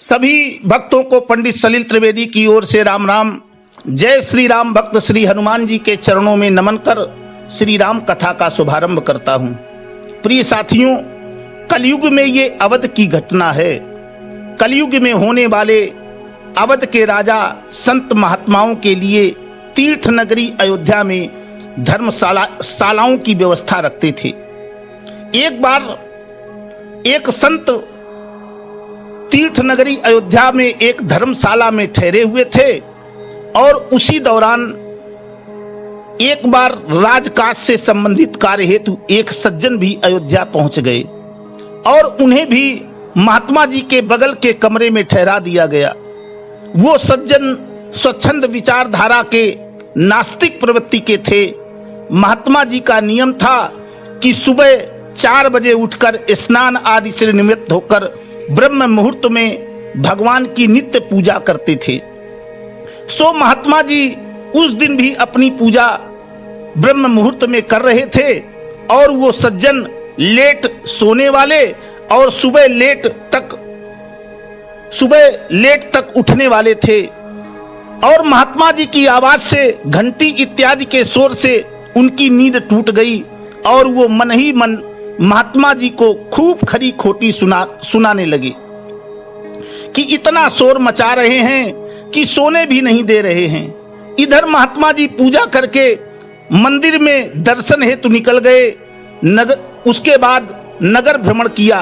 सभी भक्तों को पंडित सलिल त्रिवेदी की ओर से राम राम। जय श्री राम। भक्त श्री हनुमान जी के चरणों में नमन कर श्री राम कथा का शुभारंभ करता हूं। प्रिय साथियों, कलयुग में ये अवध की घटना है। कलयुग में होने वाले अवध के राजा संत महात्माओं के लिए तीर्थ नगरी अयोध्या में धर्मशालाओं की व्यवस्था रखते थे। एक बार एक संत तीर्थ नगरी अयोध्या में एक धर्मशाला में ठहरे हुए थे और उसी दौरान एक बार राजकाज से संबंधित कार्य हेतु एक सज्जन भी अयोध्या पहुंच गए और उन्हें भी महात्मा जी के बगल के कमरे में ठहरा दिया गया। वो सज्जन स्वच्छंद विचारधारा के नास्तिक प्रवृत्ति के थे। महात्मा जी का नियम था कि सुबह 4 बजे उठकर स्नान आदि से निवृत्त होकर ब्रह्म मुहूर्त में भगवान की नित्य पूजा करते थे। सो महात्मा जी उस दिन भी अपनी पूजा ब्रह्म मुहूर्त में कर रहे थे और वो सज्जन लेट सोने वाले और सुबह लेट तक उठने वाले थे और महात्मा जी की आवाज से, घंटी इत्यादि के शोर से उनकी नींद टूट गई और वो मन ही मन महात्मा जी को खूब खरी खोटी सुनाने लगे कि इतना शोर मचा रहे हैं कि सोने भी नहीं दे रहे हैं। इधर महात्मा जी पूजा करके मंदिर में दर्शन हेतु निकल गए। उसके बाद नगर भ्रमण किया।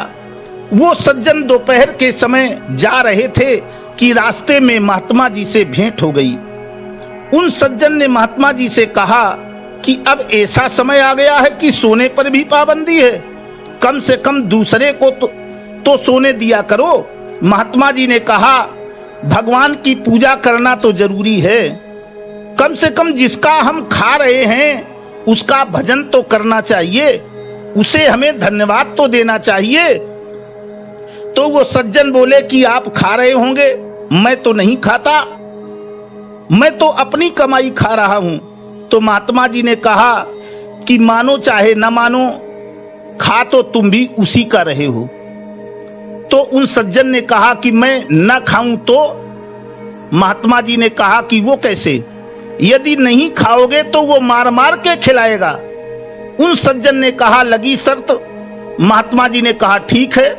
वो सज्जन दोपहर के समय जा रहे थे कि रास्ते में महात्मा जी से भेंट हो गई। उन सज्जन ने महात्मा जी से कहा कि अब ऐसा समय आ गया है कि सोने पर भी पाबंदी है, कम से कम दूसरे को तो सोने दिया करो। महात्मा जी ने कहा, भगवान की पूजा करना तो जरूरी है, कम से कम जिसका हम खा रहे हैं उसका भजन तो करना चाहिए, उसे हमें धन्यवाद तो देना चाहिए। तो वो सज्जन बोले कि आप खा रहे होंगे, मैं तो नहीं खाता, मैं तो अपनी कमाई खा रहा हूं। तो महात्मा जी ने कहा कि मानो चाहे न मानो, खा तो तुम भी उसी का रहे हो। तो उन सज्जन ने कहा कि मैं न खाऊं तो? महात्मा जी ने कहा कि वो कैसे? यदि नहीं खाओगे तो वो मार मार के खिलाएगा। उन सज्जन ने कहा, लगी शर्त? महात्मा जी ने कहा, ठीक है,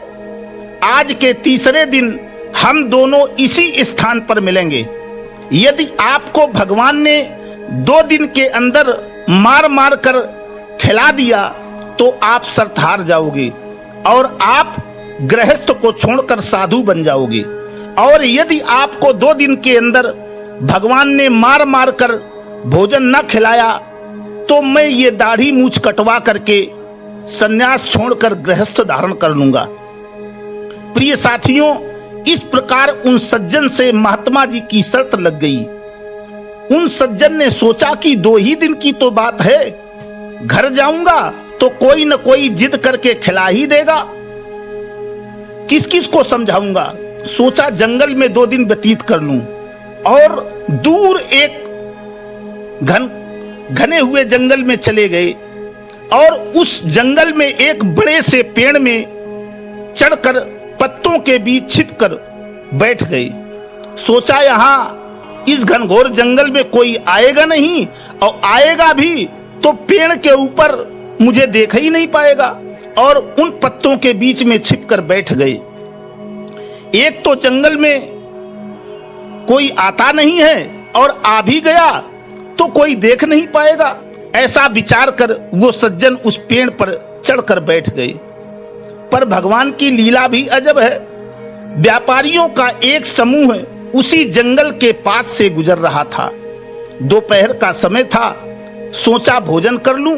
आज के तीसरे दिन हम दोनों इसी स्थान पर मिलेंगे। यदि आपको भगवान ने 2 दिन के अंदर मार मार कर खिला दिया तो आप शर्त हार जाओगे और आप गृहस्थ को छोड़कर साधु बन जाओगे। और यदि आपको 2 दिन के अंदर भगवान ने मार मार कर भोजन न खिलाया तो मैं ये दाढ़ी मूछ कटवा करके सन्यास छोड़कर गृहस्थ धारण कर लूंगा। प्रिय साथियों, इस प्रकार उन सज्जन से महात्मा जी की शर्त लग गई। उन सज्जन ने सोचा कि 2 ही दिन की तो बात है, घर जाऊंगा तो कोई न कोई जिद करके खिला ही देगा, किस किस को समझाऊंगा। सोचा जंगल में 2 दिन व्यतीत कर लूं और दूर एक घने हुए जंगल में चले गए और उस जंगल में एक बड़े से पेड़ में चढ़कर पत्तों के बीच छिपकर बैठ गए। सोचा यहां इस घनघोर जंगल में कोई आएगा नहीं और आएगा भी तो पेड़ के ऊपर मुझे देख ही नहीं पाएगा, और उन पत्तों के बीच में छिपकर बैठ गए। एक तो जंगल में कोई आता नहीं है और आ भी गया तो कोई देख नहीं पाएगा। ऐसा विचार कर वो सज्जन उस पेड़ पर चढ़कर बैठ गए। पर भगवान की लीला भी अजब है। व्यापारियों का एक समूह उसी जंगल के पास से गुजर रहा था। दोपहर का समय था। सोचा भोजन कर लूं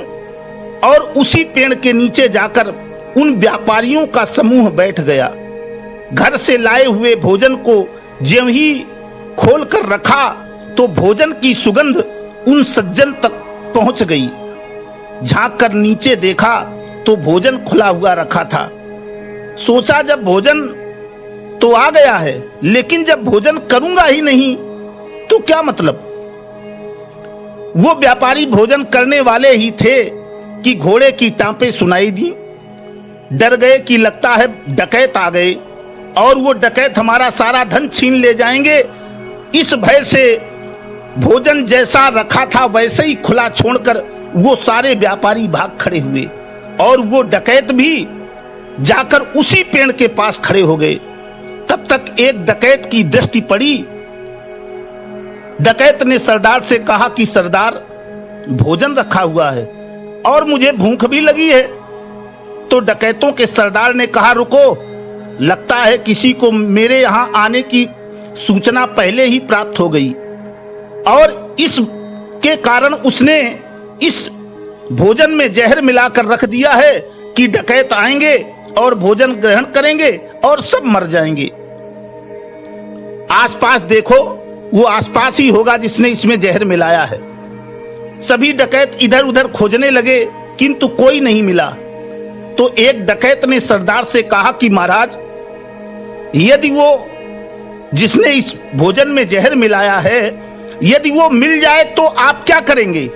और उसी पेड़ के नीचे जाकर उन व्यापारियों का समूह बैठ गया। घर से लाए हुए भोजन को ज्यों ही खोल कर रखा तो भोजन की सुगंध उन सज्जन तक पहुंच गई। झांक कर नीचे देखा तो भोजन खुला हुआ रखा था। सोचा जब भोजन तो आ गया है, लेकिन जब भोजन करूंगा ही नहीं तो क्या मतलब। वो व्यापारी भोजन करने वाले ही थे कि घोड़े की टांपें सुनाई दी। डर गए कि लगता है डकैत आ गए। और वो डकैत हमारा सारा धन छीन ले जाएंगे। इस भय से भोजन जैसा रखा था वैसे ही खुला छोड़कर वो सारे व्यापारी भाग खड़े हुए और वो डकैत भी जाकर उसी पेड़ के पास खड़े हो गए। तब तक एक डकैत की दृष्टि पड़ी। डकैत ने सरदार से कहा कि सरदार, भोजन रखा हुआ है और मुझे भूख भी लगी है। तो डकैतों के सरदार ने कहा, रुको, लगता है किसी को मेरे यहां आने की सूचना पहले ही प्राप्त हो गई और इसके कारण उसने इस भोजन में जहर मिलाकर रख दिया है कि डकैत आएंगे और भोजन ग्रहण करेंगे और सब मर जाएंगे। आसपास देखो, वो आसपास ही होगा जिसने इसमें जहर मिलाया है। सभी डकैत इधर उधर खोजने लगे किंतु कोई नहीं मिला। तो एक डकैत ने सरदार से कहा कि महाराज, यदि वो जिसने इस भोजन में जहर मिलाया है यदि वो मिल जाए तो आप क्या करेंगे?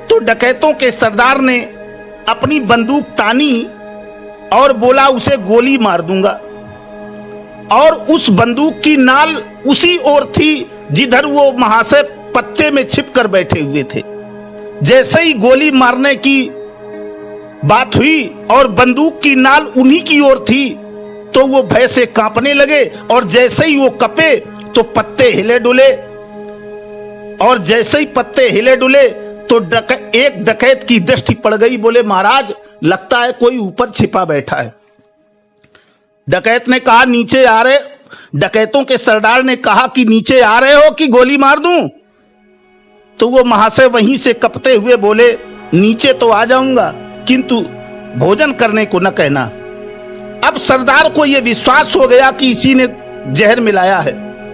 तो डकैतों के सरदार ने अपनी बंदूक तानी और बोला, उसे गोली मार दूंगा। और उस बंदूक की नाल उसी ओर थी जिधर वो महाशय पत्ते में छिपकर बैठे हुए थे। जैसे ही गोली मारने की बात हुई और बंदूक की नाल उन्हीं की ओर थी तो वो भय से कांपने लगे और जैसे ही वो कपे तो पत्ते हिले डुले और जैसे ही पत्ते हिले डुले तो एक डकैत की दृष्टि पड़ गई। बोले, महाराज, लगता है कोई ऊपर छिपा बैठा है। डकैत ने कहा, नीचे आ रहे? डकैतों के सरदार ने कहा कि नीचे आ रहे हो कि गोली मार दूं? तो वो महाशय वहीं से कपते हुए बोले, नीचे तो आ जाऊंगा किंतु भोजन करने को न कहना। अब सरदार को यह विश्वास हो गया कि इसी ने जहर मिलाया है।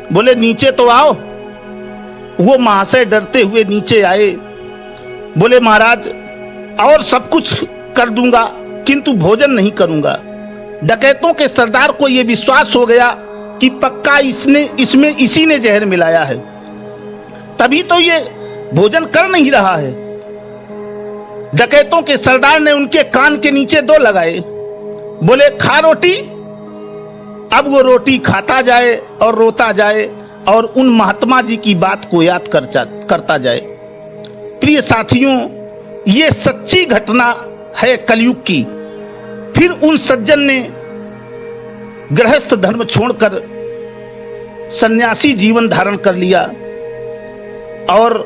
बोले, नीचे तो आओ। वो महाशय डरते हुए नीचे आए। बोले, महाराज, और सब कुछ कर दूंगा किंतु भोजन नहीं करूंगा। डकैतों के सरदार को यह विश्वास हो गया कि पक्का इसमें इसी ने जहर मिलाया है, तभी तो ये भोजन कर नहीं रहा है। डकैतों के सरदार ने उनके कान के नीचे 2 लगाए। बोले, खा रोटी। अब वो रोटी खाता जाए और रोता जाए और उन महात्मा जी की बात को याद करता जाए। प्रिय साथियों, ये सच्ची घटना है कलयुग की। फिर उन सज्जन ने गृहस्थ धर्म छोड़कर सन्यासी जीवन धारण कर लिया और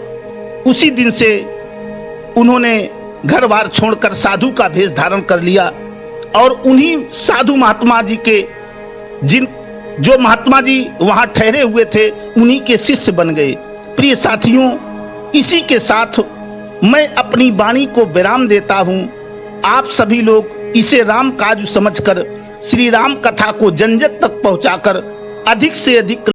उसी दिन से उन्होंने घर बार छोड़कर साधु का भेष धारण कर लिया और उन्हीं साधु महात्मा जी के जो महात्मा जी वहां ठहरे हुए थे उन्हीं के शिष्य बन गए। प्रिय साथियों, इसी के साथ मैं अपनी वाणी को विराम देता हूं। आप सभी लोग इसे राम काज समझकर श्री राम कथा को जन जन तक पहुंचाकर अधिक से अधिक